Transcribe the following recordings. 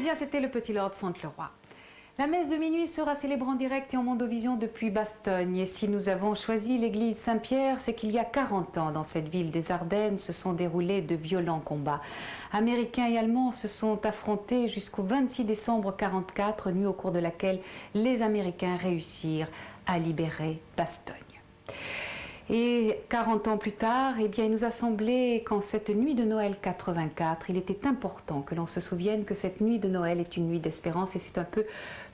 bien, c'était le Petit Lord Fauntleroy. La messe de minuit sera célébrée en direct et en mondovision depuis Bastogne. Et si nous avons choisi l'église Saint-Pierre, c'est qu'il y a 40 ans, dans cette ville des Ardennes, se sont déroulés de violents combats. Américains et Allemands se sont affrontés jusqu'au 26 décembre 1944, nuit au cours de laquelle les Américains réussirent à libérer Bastogne. Et 40 ans plus tard, eh bien, il nous a semblé qu'en cette nuit de Noël 84, il était important que l'on se souvienne que cette nuit de Noël est une nuit d'espérance, et c'est un peu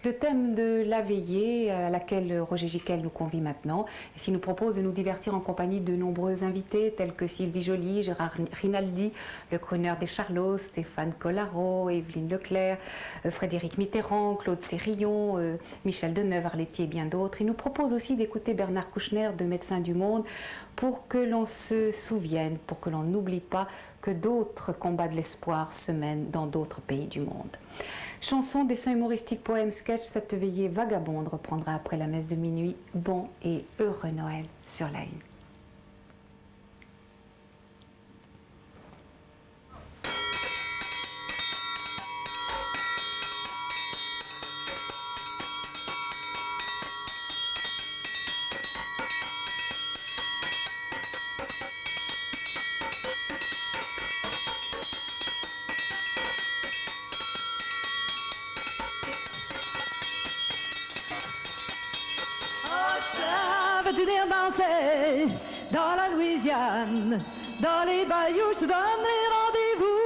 le thème de la veillée à laquelle Roger Giquel nous convie maintenant. Et s'il nous propose de nous divertir en compagnie de nombreux invités tels que Sylvie Joly, Gérard Rinaldi, le crooner des Charlots, Stéphane Collaro, Evelyne Leclerc, Frédéric Mitterrand, Claude Sérillon, Michel Deneuve, Arletty et bien d'autres. Il nous propose aussi d'écouter Bernard Kouchner de Médecins du Monde pour que l'on se souvienne, pour que l'on n'oublie pas que d'autres combats de l'espoir se mènent dans d'autres pays du monde. Chansons, dessins humoristiques, poèmes, sketchs, cette veillée vagabonde reprendra après la messe de minuit. Bon et heureux Noël sur la Une. Veux-tu venir danser dans la Louisiane, dans les bayous, je te donnerai rendez-vous.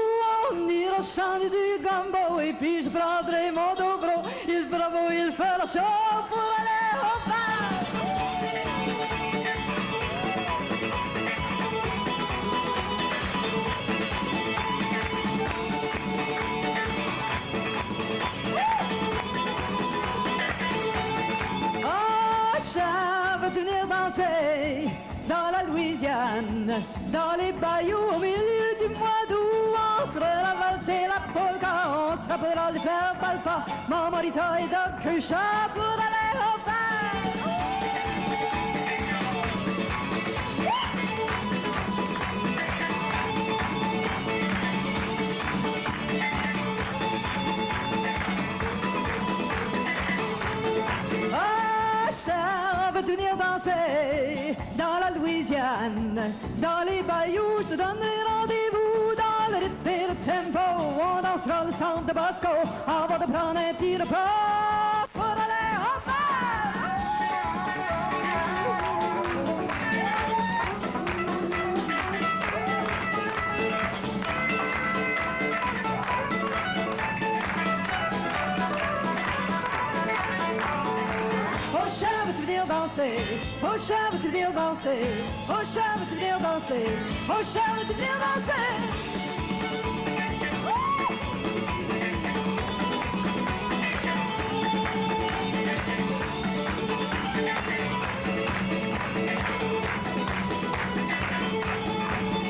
On ira chanter du gumbo et puis je prendrai mon dobro. Il bravo, il fera chaud pour aller au bar. Veux-tu venir danser dans la Louisiane, dans les bayous au milieu du mois d'août, entre la valse et la polka, on se rappellera de faire palpa, Mamarita et Doc Cruchat pour aller au bar. Veux-tu venir danser dans la Louisiane, dans les bayous, je te donnerai rendez-vous dans le rythme et le tempo. On dansera le centre de Bosco avant de prendre un petit repas pour aller au bar. Danser, au chat, veux-tu venir danser, au chat, veux-tu venir danser, au chat, veux-tu venir danser.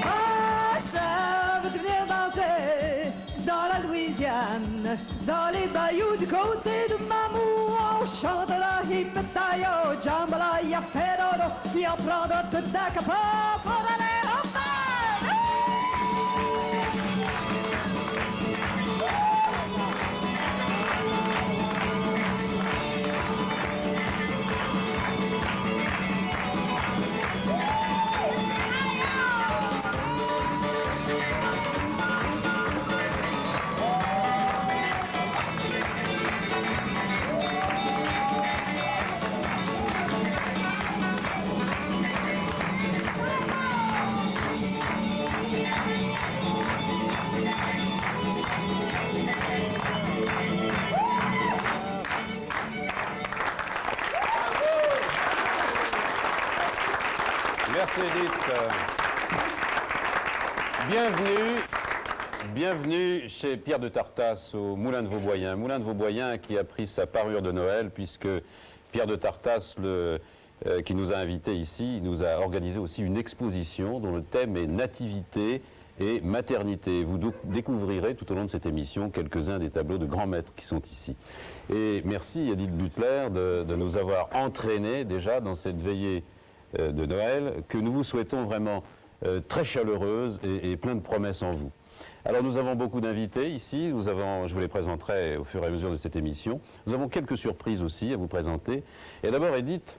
Oh chat, veux-tu venir danser dans la Louisiane, dans les bayous du côté de Mamou, on chantera Hippetayo, Jambalaya, Ferroro, puis on prendra toute la capa pour aller au bar. Merci Edith. Bienvenue chez Pierre de Tartas au Moulin de Vauboyen. Moulin de Vauboyen qui a pris sa parure de Noël puisque Pierre de Tartas, qui nous a invités ici, nous a organisé aussi une exposition dont le thème est nativité et maternité. Vous découvrirez tout au long de cette émission quelques-uns des tableaux de grands maîtres qui sont ici. Et merci Edith Butler de nous avoir entraînés déjà dans cette veillée de Noël, que nous vous souhaitons vraiment très chaleureuse et plein de promesses en vous. Alors nous avons beaucoup d'invités ici, je vous les présenterai au fur et à mesure de cette émission. Nous avons quelques surprises aussi à vous présenter. Et d'abord Edith,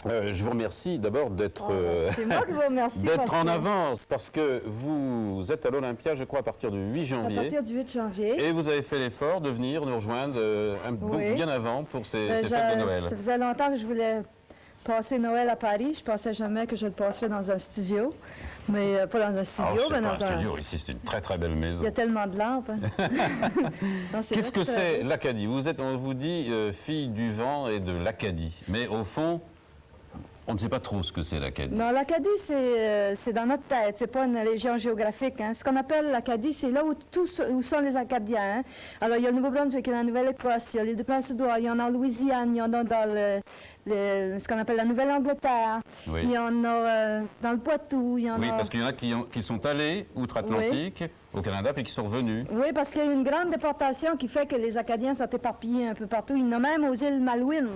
je vous remercie d'abord d'être c'est moi qui vous remercie. d'être en avance, parce que vous êtes à l'Olympia, je crois, à partir du 8 janvier. À partir du 8 janvier. Et vous avez fait l'effort de venir nous rejoindre bien avant pour ces fêtes de Noël. Ça faisait longtemps que je voulais passer Noël à Paris. Je pensais jamais que je le passerais dans un studio. Mais pas dans un studio, mais dans un studio. Ici, c'est une très très belle maison. Il y a tellement de lampes. Hein. Qu'est-ce que c'est l'Acadie? On vous dit fille du vent et de l'Acadie. Mais au fond, on ne sait pas trop ce que c'est l'Acadie. Non, l'Acadie, c'est dans notre tête, c'est pas une région géographique. Hein. Ce qu'on appelle l'Acadie, c'est là où sont les Acadiens. Hein. Alors, il y a le Nouveau-Brunswick, il y a la Nouvelle-Écosse, il y a l'île de Prince-Édouard, il y en a en Louisiane, il y en a dans ce qu'on appelle la Nouvelle-Angleterre, oui. Il y en a dans le Poitou, il y en a... Oui, parce qu'il y en a qui sont allés outre-Atlantique, au Canada, puis qui sont revenus. Oui, parce qu'il y a une grande déportation qui fait que les Acadiens sont éparpillés un peu partout. Il y en a même aux îles Malouines.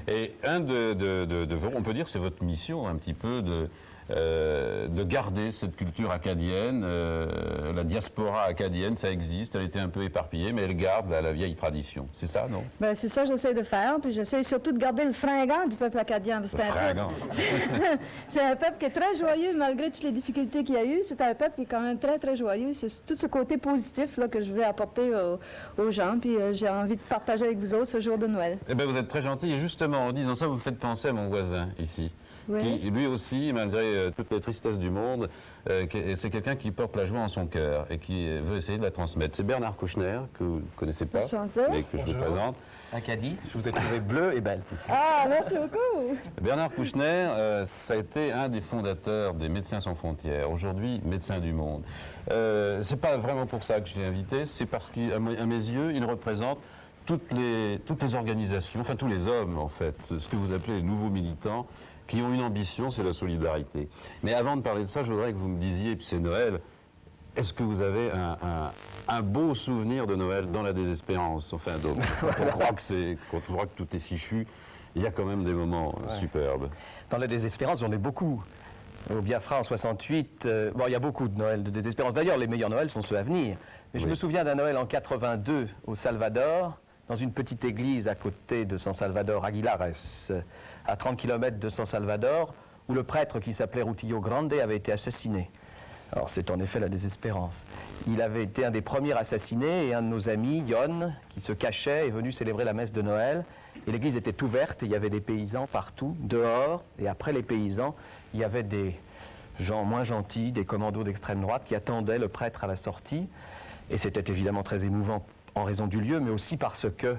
Et on peut dire, c'est votre mission un petit peu de garder cette culture acadienne, la diaspora acadienne, ça existe, elle était un peu éparpillée, mais elle garde la vieille tradition. C'est ça, non? Ben, c'est ça que j'essaie de faire, puis j'essaie surtout de garder le fringant du peuple acadien. C'est un peuple qui est très joyeux, malgré toutes les difficultés qu'il y a eu. C'est un peuple qui est quand même très, très joyeux. C'est tout ce côté positif là, que je vais apporter aux gens, puis j'ai envie de partager avec vous autres ce jour de Noël. Eh bien, vous êtes très gentil, et justement, en disant ça, vous me faites penser à mon voisin, ici. Oui. Qui, lui aussi, malgré toutes les tristesses du monde, c'est quelqu'un qui porte la joie en son cœur et qui veut essayer de la transmettre. C'est Bernard Kouchner, que vous ne connaissez pas, mais que je vous présente. Acadie, je vous ai trouvé bleue et belle. Ah, merci beaucoup! Bernard Kouchner, ça a été un des fondateurs des Médecins sans frontières, aujourd'hui Médecins du monde. C'est pas vraiment pour ça que je l'ai invité, c'est parce qu'à mes yeux, il représente toutes les organisations, enfin tous les hommes en fait, ce que vous appelez les nouveaux militants, qui ont une ambition, c'est la solidarité. Mais avant de parler de ça, je voudrais que vous me disiez, puis c'est Noël, est-ce que vous avez un beau souvenir de Noël dans la désespérance? Enfin, donc, quand on croit que tout est fichu, il y a quand même des moments superbes. Dans la désespérance, j'en ai beaucoup. Au Biafra en 68, bon, il y a beaucoup de Noël de désespérance. D'ailleurs, les meilleurs Noëls sont ceux à venir. Mais je me souviens d'un Noël en 82 au Salvador, dans une petite église à côté de San Salvador Aguilares, à 30 km de San Salvador, où le prêtre qui s'appelait Rutillo Grande avait été assassiné. Alors c'est en effet la désespérance. Il avait été un des premiers assassinés et un de nos amis, Yon, qui se cachait, est venu célébrer la messe de Noël. Et l'église était ouverte et il y avait des paysans partout, dehors. Et après les paysans, il y avait des gens moins gentils, des commandos d'extrême droite qui attendaient le prêtre à la sortie. Et c'était évidemment très émouvant en raison du lieu, mais aussi parce que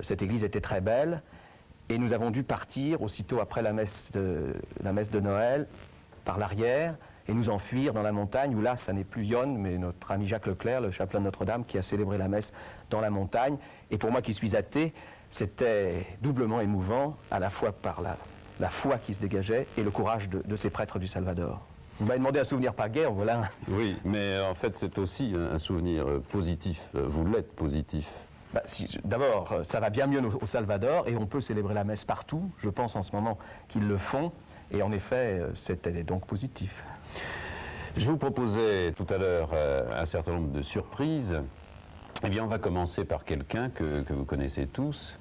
cette église était très belle. Et nous avons dû partir aussitôt après la messe de Noël par l'arrière et nous enfuir dans la montagne où là, ça n'est plus Yon, mais notre ami Jacques Leclerc, le chapelain de Notre-Dame, qui a célébré la messe dans la montagne. Et pour moi qui suis athée, c'était doublement émouvant, à la fois par la foi qui se dégageait et le courage de ces prêtres du Salvador. Vous m'avez demandé un souvenir par guerre, voilà. Oui, mais en fait, c'est aussi un souvenir positif. Vous l'êtes positif. Bah, d'abord, ça va bien mieux au Salvador et on peut célébrer la messe partout. Je pense en ce moment qu'ils le font et en effet, c'était donc positif. Je vous proposais tout à l'heure un certain nombre de surprises. Eh bien, on va commencer par quelqu'un que vous connaissez tous.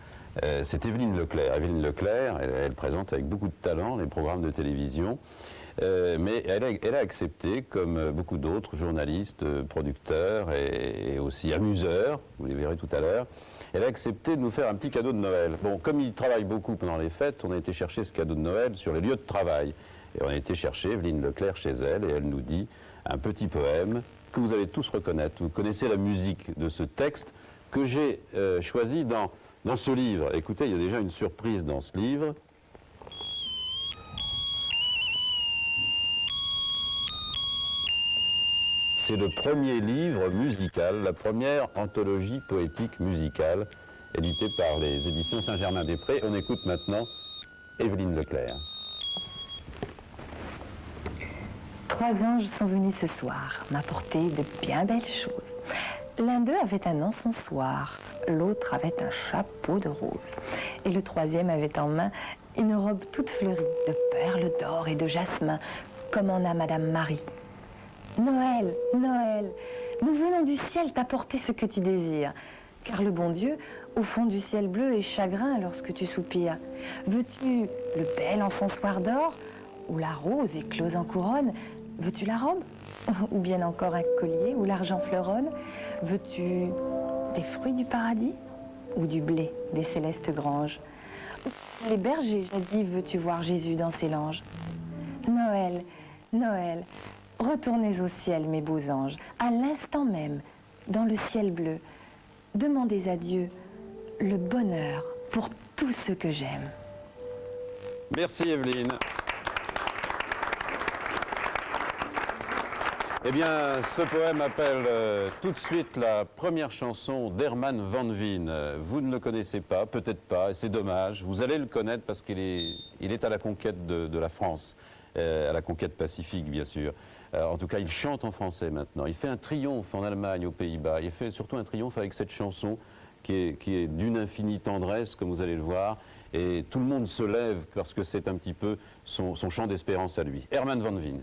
C'est Évelyne Leclerc. Évelyne Leclerc, elle présente avec beaucoup de talent les programmes de télévision. Mais elle a accepté, comme beaucoup d'autres journalistes, producteurs et aussi amuseurs, vous les verrez tout à l'heure, elle a accepté de nous faire un petit cadeau de Noël. Bon, comme il travaille beaucoup pendant les fêtes, on a été chercher ce cadeau de Noël sur les lieux de travail. Et on a été chercher Évelyne Leclerc chez elle, et elle nous dit un petit poème que vous allez tous reconnaître. Vous connaissez la musique de ce texte que j'ai choisi dans ce livre. Écoutez, il y a déjà une surprise dans ce livre. C'est le premier livre musical, la première anthologie poétique musicale, éditée par les éditions Saint-Germain-des-Prés. On écoute maintenant Évelyne Leclerc. 3 anges sont venus ce soir m'apporter de bien belles choses. L'un d'eux avait un encensoir, l'autre avait un chapeau de rose, et le troisième avait en main une robe toute fleurie de perles d'or et de jasmin, comme en a Madame Marie. Noël, Noël, nous venons du ciel t'apporter ce que tu désires. Car le bon Dieu, au fond du ciel bleu, est chagrin lorsque tu soupires. Veux-tu le bel encensoir d'or, ou la rose éclose en couronne? Veux-tu la robe, ou bien encore un collier où l'argent fleuronne? Veux-tu des fruits du paradis, ou du blé des célestes granges? Les bergers, jadis, veux-tu voir Jésus dans ses langes? Noël, Noël, retournez au ciel, mes beaux anges, à l'instant même, dans le ciel bleu. Demandez à Dieu le bonheur pour tous ceux que j'aime. Merci Evelyne. Eh bien, ce poème appelle tout de suite la première chanson d'Herman van Veen. Vous ne le connaissez pas, peut-être pas, et c'est dommage. Vous allez le connaître parce qu'il est à la conquête de la France, à la conquête pacifique, bien sûr. En tout cas, il chante en français maintenant. Il fait un triomphe en Allemagne, aux Pays-Bas. Il fait surtout un triomphe avec cette chanson qui est d'une infinie tendresse, comme vous allez le voir. Et tout le monde se lève parce que c'est un petit peu son chant d'espérance à lui. Herman van Veen.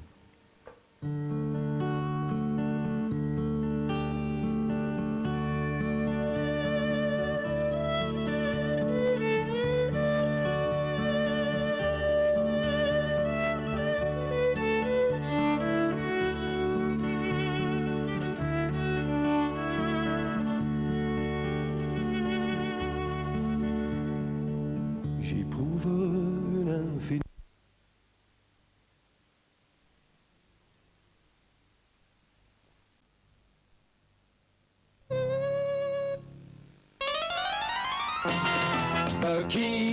J'éprouve une infinie. Qui